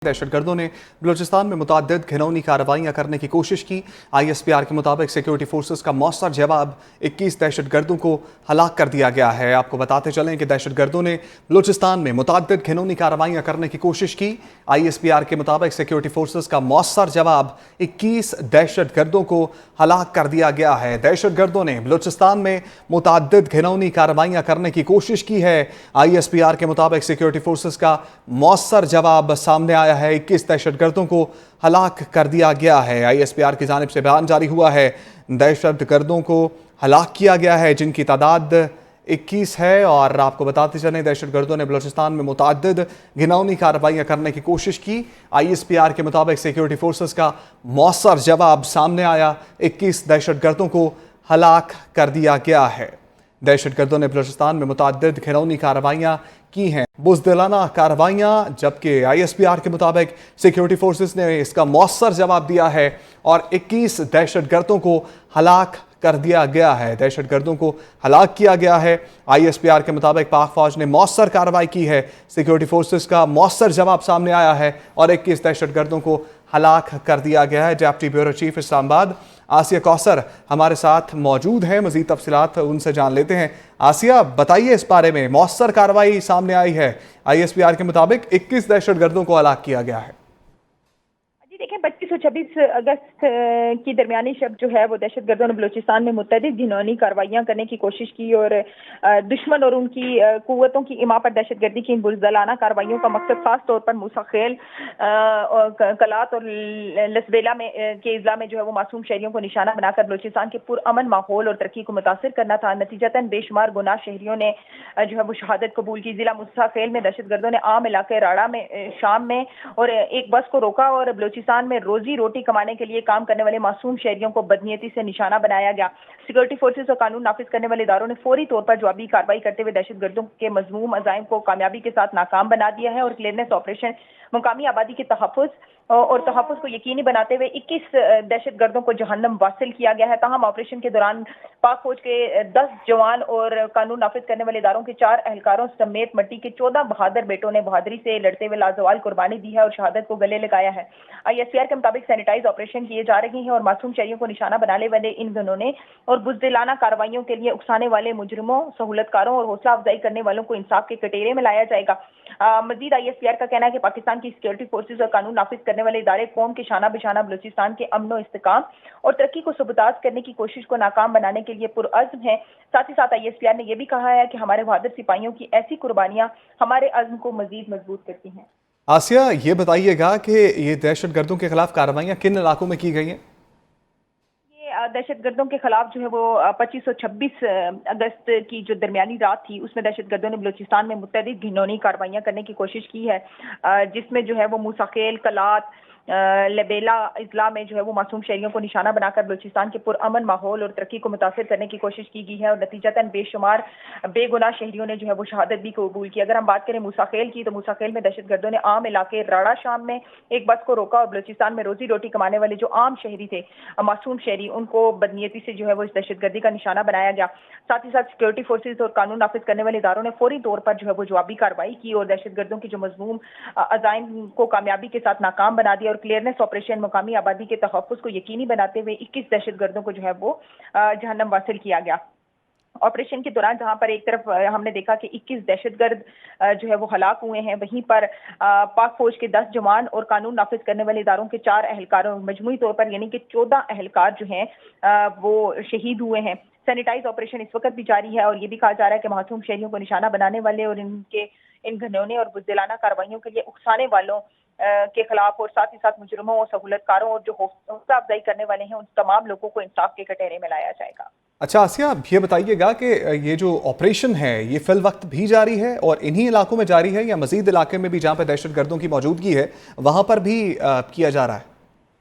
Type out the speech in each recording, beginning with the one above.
दहशत गर्दों ने बलूचिस्तान में मुतअद्दिद घिनौनी कार्रवाइयाँ करने की कोशिश की। ISPR के मुताबिक सिक्योरिटी फोर्सेस का मौसर जवाब 21 दहशत गर्दों को हलाक कर दिया गया है। आपको बताते चलें कि दहशत गर्दों ने बलूचिस्तान में मुतअद्दिद घिनौनी कार्रवाइयाँ करने की कोशिश की। ISPR के मुताबिक सिक्योरिटी फोर्सेस का मौसर जवाब 21 दहशत गर्दों को हलाक कर दिया गया है। दहशत गर्दों ने बलूचिस्तान में मुतअद्दिद घिनौनी कार्रवाइयाँ करने की कोशिश की है। ISPR के मुताबिक सिक्योरिटी फोर्सेस का मौसर जवाब सामने आया है। 21 दहशत गर्दों को हलाक कर दिया गया है। ISPR की जानिब से बयान जारी हुआ है। दहशत गर्दों को हलाक किया गया है जिनकी तादाद 21 है। और आपको बताते चलें दहशत गर्दों ने बलूचिस्तान में मुतअद्दिद घिनौनी कार्रवाइयाँ करने की कोशिश की। ISPR के मुताबिक सिक्योरिटी फोर्सेस का मौसर जवाब सामने आया। 21 दहशत गर्दों को हलाक कर दिया गया है। दहशत गर्दों ने बलूचिस्तान में मुतअद्दिद घिनौनी कार्रवाइयाँ की हैं, बुज़दिलाना कार्रवाइयाँ, जबकि ISPR के मुताबिक सिक्योरिटी फोर्सेस ने इसका मौसर जवाब दिया है और 21 दहशत गर्दों को हलाक कर दिया गया है। दहशत गर्दों को हलाक किया गया है। ISPR के मुताबिक पाक फौज ने मौसर कार्रवाई की है। सिक्योरिटी फोर्सेस का मौसर जवाब सामने आया है और 21 दहशत गर्दों को हलाक कर दिया गया है। डेप्टी ब्यूरो चीफ इस्लामाबाद आसिया कौसर हमारे साथ मौजूद हैं। मज़ीद तफसीलात उनसे जान लेते हैं। आसिया, बताइए इस बारे में। मौसर कार्रवाई सामने आई है। ISPR के मुताबिक 21 दहशत गर्दों को हलाक किया गया है। देखें 25 और 26 अगस्त की दरमियानी शब जो है वो दहशत गर्दों ने बलूचिस्तान में मुतअद्दिद घिनौनी कार्रवाइयाँ करने की कोशिश की और दुश्मन और उनकी कुव्वतों की इमा पर दहशत गर्दी की इन बुज़दिलाना कार्रवाइयों का मकसद खास तौर पर मूसा खेल कलात और लसबेला में के अजला में जो है वो मासूम शहरियों को निशाना बनाकर बलूचिस्तान के पुरअमन माहौल और तरक्की को मुतासिर करना था। नतीजतन बेशुमार गुनाह शहरियों ने जो है वो शहादत कबूल की। जिला मूसा खेल में दहशत गर्दों ने आम इलाके राड़ा में शाम में और एक बस को रोका और बलूचिस्तान में रोजी रोटी कमाने के लिए काम करने वाले मासूम शहरियों को बदनीयती से निशाना बनाया गया। सिक्योरिटी फोर्सेस और कानून नाफिज करने वाले इदारों ने फौरी तौर पर जवाबी कार्रवाई करते हुए दहशत गर्दों के मज़मूम अज़ाइम को कामयाबी के साथ नाकाम बना दिया है और क्लियरनेस ऑपरेशन मुकामी आबादी के तहफ़्फ़ुज़ और तहफ़्फ़ुज़ को यकीनी बनाते हुए 21 दहशत गर्दों को जहन्नम वासिल किया गया है। ताहम ऑपरेशन के दौरान पाक फौज के 10 जवान और कानून नाफिज करने वाले इदारों के 4 एहलकारों समेत मट्टी के 14 बहादुर बेटों ने बहादुरी से लड़ते हुए लाजवाल कुर्बानी दी है और शहादत को गले लगाया है। ISPR के मुताबिक सैनिटाइज ऑपरेशन किए जा रहे हैं और मासूम शहरियों को निशाना बनाने वाले इन घिनौने और बुज़दिलाना कार्रवाइयों के लिए उकसाने वाले मुजरिमों, सहूलतकारों और हौसला अफजाई करने वालों को इंसाफ के कटघरे में लाया जाएगा। मजीद ISPR का कहना है कि पाकिस्तान की सिक्योरिटी फोर्सेज और कानून नाफिज करने वाले इदारे कौम के शाना बिशाना बलूचिस्तान के अमन और इस्तेकाम और तरक्की को सबूताज करने की कोशिश को नाकाम बनाने के लिए पुरअज़्म है। साथ ही साथ ISPR ने यह भी कहा है कि हमारे बहादुर सिपाहियों की ऐसी कुर्बानियां हमारे अज़्म को मजीद मजबूत करती हैं। आसिया, ये बताइएगा कि ये दहशत गर्दों के खिलाफ कार्रवाइयाँ किन इलाकों में की गई हैं? दहशत गर्दों के खिलाफ जो है वो 25 और 26 अगस्त की जो दरमियानी रात थी उसमें दहशत गर्दों ने बलूचिस्तान में मुतअद्दिद घिनौनी कार्रवाइयाँ करने की कोशिश की है, जिसमें जो है वो मूसा खेल कलात लबेला इजला में जो है वो मासूम शहरियों को निशाना बनाकर बलूचिस्तान के पुरअमन माहौल और तरक्की को मुतासिर करने की कोशिश की गई है और नतीजतन बेशुमार बेगुनाह शहरियों ने जो है वो शहादत भी कबूल की। अगर हम बात करें मूसा खेल की तो मूसा खेल में दहशत गर्दों ने आम इलाके राड़ा शाम में एक बस को रोका और बलूचिस्तान में रोजी रोटी कमाने वाले जो आम शहरी थे, मासूम शहरी, उनको बदनीयती से जो है वो इस दहशत गर्दी का निशाना बनाया गया। साथ ही साथ सिक्योरिटी फोर्सेज और कानून नाफिज करने वाले इदारों ने फौरी तौर पर जो है वो जवाबी कार्रवाई की और दहशत गर्दों की जो मजमूम अज़ाइम को कामयाबी के साथ नाकाम बना दिया और क्लियरनेस ऑपरेशन मुकामी आबादी के तहफ़्फ़ुज़ को यकीनी बनाते हुए 21 दहशत गर्दों को जो है वो जहन्नम वासिल किया गया। ऑपरेशन के दौरान जहां पर एक तरफ हमने देखा कि 21 दहशतगर्द जो है वो हलाक हुए हैं, वहीं पर पाक फौज के 10 जवान और कानून नाफिज करने वाले इदारों के 4 एहलकारों मजमूई तौर पर यानी कि 14 एहलकार जो हैं वो शहीद हुए हैं। सैनिटाइज ऑपरेशन इस वक्त भी जारी है और ये भी कहा जा रहा है कि मासूम शहरियों को निशाना बनाने वाले और इन घिनौने और बुज़दिलाना कार्रवाइयों के लिए उकसाने वालों के खिलाफ और साथ ही साथ मुजरिमों और सहूलतकारों और जो हौसला अफजाई करने वाले हैं उन तमाम लोगों को इंसाफ के कटघरे में लाया जाएगा। अच्छा आसिया, ये बताइएगा कि ये जो ऑपरेशन है ये फिल वक्त भी जारी है और इन्हीं इलाकों में जारी है या मजीद इलाके में भी जहाँ पर दहशत गर्दों की मौजूदगी है वहाँ पर भी किया जा रहा है?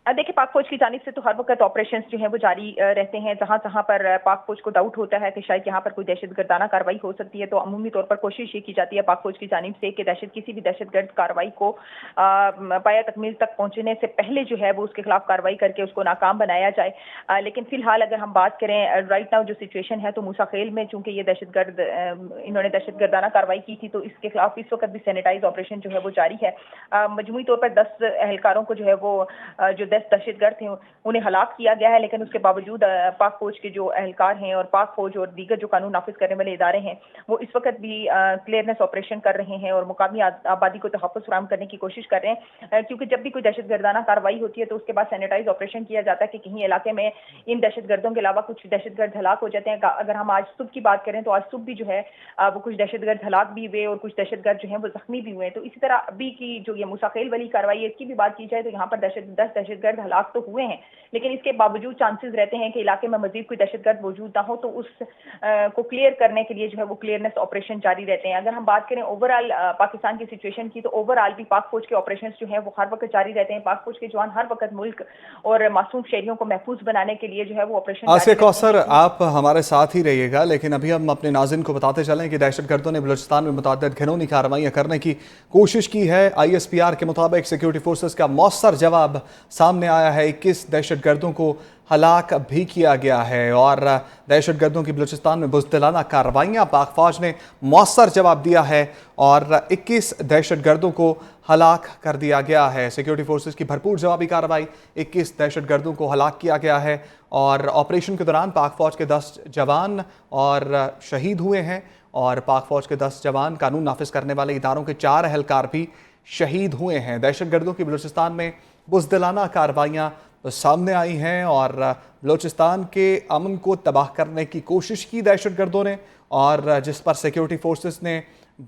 देखिए, पाक फौज की जानिब से तो हर वक्त ऑपरेशंस जो हैं वो जारी रहते हैं। जहाँ पर पाक फौज को डाउट होता है कि शायद यहाँ पर कोई दहशतगर्दाना कार्रवाई हो सकती है, तो अमूमी तौर पर कोशिश ये की जाती है पाक फौज की जानिब से कि किसी भी दहशतगर्द कार्रवाई को पाया तकमील तक पहुँचने से पहले जो है वो उसके खिलाफ कार्रवाई करके उसको नाकाम बनाया जाए। लेकिन फिलहाल अगर हम बात करें राइट नाउ जो सिचुएशन है, तो मूसा खेल में चूंकि ये इन्होंने दहशतगर्दाना कार्रवाई की थी, तो इसके खिलाफ इस वक्त भी सैनिटाइज ऑपरेशन जो है वो जारी है। मजमूई तौर पर 10 एहलकारों को जो है वो जो 10 दहशतगर्द थे उन्हें हलाक किया गया है, लेकिन उसके बावजूद पाक फौज के जो एहलकार हैं और पाक फौज और दीगर जो कानून नाफिज करने वाले इदारे हैं वो इस वक्त भी क्लियरनेस ऑपरेशन कर रहे हैं और मुकामी आबादी को तहफ़्फ़ुज़ फराहम करने की कोशिश कर रहे हैं। क्योंकि जब भी कोई दहशतगर्दाना कार्रवाई होती है तो उसके बाद सैनिटाइज ऑपरेशन किया जाता है कि कहीं इलाके में इन दहशतगर्दों के अलावा कुछ दहशतगर्द हलाक हो जाते हैं। अगर हम आज सुबह की बात करें तो आज सुबह भी जो है वो कुछ दहशतगर्द हलाक भी हुए और कुछ दहशतगर्द जो है वो जख्मी भी हुए। तो इसी तरह अभी की जो ये मूसा खेल वाली कार्रवाई है इसकी भी बात की जाए तो यहाँ पर 10 दहशतगर्द हलाक तो हुए हैं, लेकिन इसके बावजूद चांसेस रहते हैं कि इलाके में मजीद कोई दहशतगर्द मौजूद ना हो, तो उस को क्लियर करने के लिए जो है वो क्लियरनेस ऑपरेशन जारी रहते हैं। अगर हम बात करें ओवरऑल पाकिस्तान की सिचुएशन की, तो ओवरऑल भी पाक फौज के ऑपरेशंस जो है वो हर वक्त जारी रहते हैं। पाक फौज के जवान हर वक्त मुल्क और मासूम शहरियों को महफूज बनाने के लिए जो है वो ऑपरेशन आसिया कौसर, आप हमारे साथ ही रहिएगा, लेकिन अभी हम अपने नाज़रीन को बताते चलें कि दहशतगर्दों ने बलूचिस्तान में मुतअद्दिद घिनौनी कार्रवाइयाँ करने की कोशिश की है। ISPR के मुताबिक सिक्योरिटी फोर्सेस का मौसर जवाब सामने आया है। 21 दहशतगर्दों को हलाक भी किया गया है और दहशतगर्दों की बलूचिस्तान में बुज़दिलाना कार्रवाइयाँ पाक फौज ने मौसर जवाब दिया है और 21 दहशतगर्दों को हलाक कर दिया गया है। सिक्योरिटी फोर्सेस की भरपूर जवाबी कार्रवाई, 21 दहशतगर्दों को हलाक किया गया है और ऑपरेशन के दौरान पाक फौज के 10 जवान और शहीद हुए हैं और पाक फौज के 10 जवान, कानून नाफिज करने वाले इदारों के 4 एहलकार भी शहीद हुए हैं। दहशतगर्दों की बलूचिस्तान में बुज़दिलाना कार्रवाइयाँ सामने आई हैं और बलूचिस्तान के अमन को तबाह करने की कोशिश की दहशतगर्दों ने, और जिस पर सिक्योरिटी फोर्सेस ने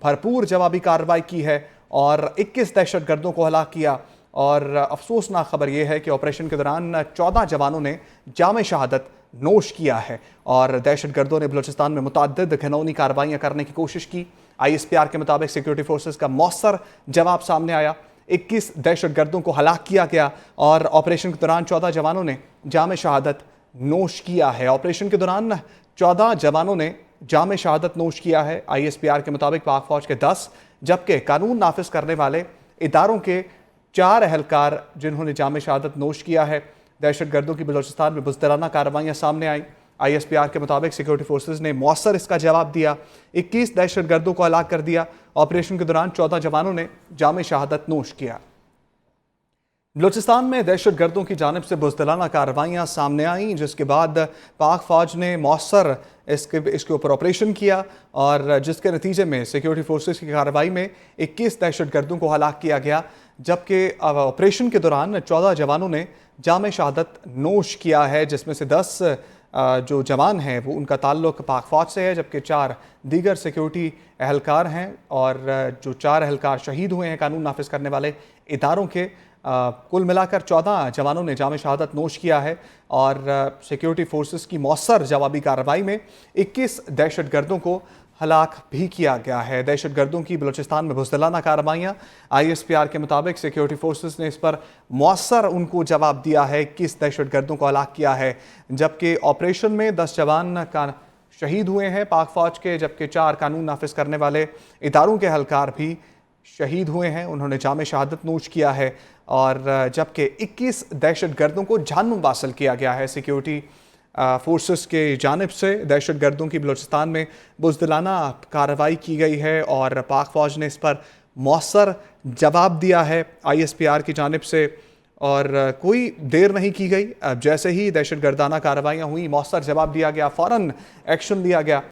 भरपूर जवाबी कार्रवाई की है और 21 दहशतगर्दों को हलाक किया। और अफसोसनाक खबर यह है कि ऑपरेशन के दौरान 14 जवानों ने जाम शहादत नोश किया है और दहशतगर्दों ने बलूचिस्तान में मुतअद्दिद घिनौनी कार्रवाइयाँ करने की कोशिश की। ISPR के मुताबिक सिक्योरिटी फोर्सेस का मौसर जवाब सामने आया, 21 दहशतगर्दों को हलाक किया गया और ऑपरेशन के दौरान 14 जवानों ने जाम शहादत नोश किया है। ऑपरेशन के दौरान 14 जवानों ने जाम शहादत नोश किया है। ISPR के मुताबिक पाक फौज के 10 जबकि कानून नाफिज करने वाले इदारों के 4 एहलकार जिन्होंने जाम शहादत नोश किया है। दहशतगर्दों की बलूचिस्तान में बुज़दिलाना कार्रवाइयाँ सामने आई। ISPR के मुताबिक सिक्योरिटी फोर्सेस ने मौसर इसका जवाब दिया, 21 दहशतगर्दों को हलाक कर दिया। ऑपरेशन के दौरान 14 जवानों ने जाम शहादत नोश किया। बलूचिस्तान में दहशतगर्दों की जानिब से बुज़दिलाना कार्रवाइयाँ सामने आईं, जिसके बाद पाक फौज ने मौसर इसके ऊपर ऑपरेशन किया और जिसके नतीजे में सिक्योरिटी फोर्सेस की कार्रवाई में 21 दहशतगर्दों को हलाक किया गया, जबकि ऑपरेशन के दौरान 14 जवानों ने जाम शहादत नोश किया है, जिसमें से 10 जो जवान हैं वो उनका ताल्लुक पाक फौज से है, जबकि 4 दीगर सिक्योरिटी एहलकार हैं और जो 4 एहलकार शहीद हुए हैं कानून नाफिज करने वाले इदारों के। कुल मिलाकर 14 जवानों ने जाम शहादत नोश किया है और सिक्योरिटी फोर्सेस की मौसर जवाबी कार्रवाई में 21 दहशतगर्दों को हलाक भी किया गया है। दहशतगर्दों की बलूचिस्तान में बुज़दिलाना कार्रवाइयाँ, ISPR के मुताबिक सिक्योरिटी फोर्सेस ने इस पर मौसर उनको जवाब दिया है, 21 दहशतगर्दों को हलाक किया है, जबकि ऑपरेशन में 10 जवान का शहीद हुए हैं पाक फौज के, जबकि 4 कानून नाफिज करने वाले इदारों के एहलकार भी शहीद हुए हैं, उन्होंने जाम शहादत नोश किया है और जबकि 21 दहशतगर्दों को जानम हासिल किया गया है। सिक्योरिटी फोर्सेस के जानिब से दहशतगर्दों की बलूचिस्तान में बुज़दिलाना कार्रवाई की गई है और पाक फौज ने इस पर मौसर जवाब दिया है ISPR की जानिब से, और कोई देर नहीं की गई। अब जैसे ही दहशतगर्दाना कार्रवाइयाँ हुई, मौसर जवाब दिया गया, फ़ौरन एक्शन लिया गया।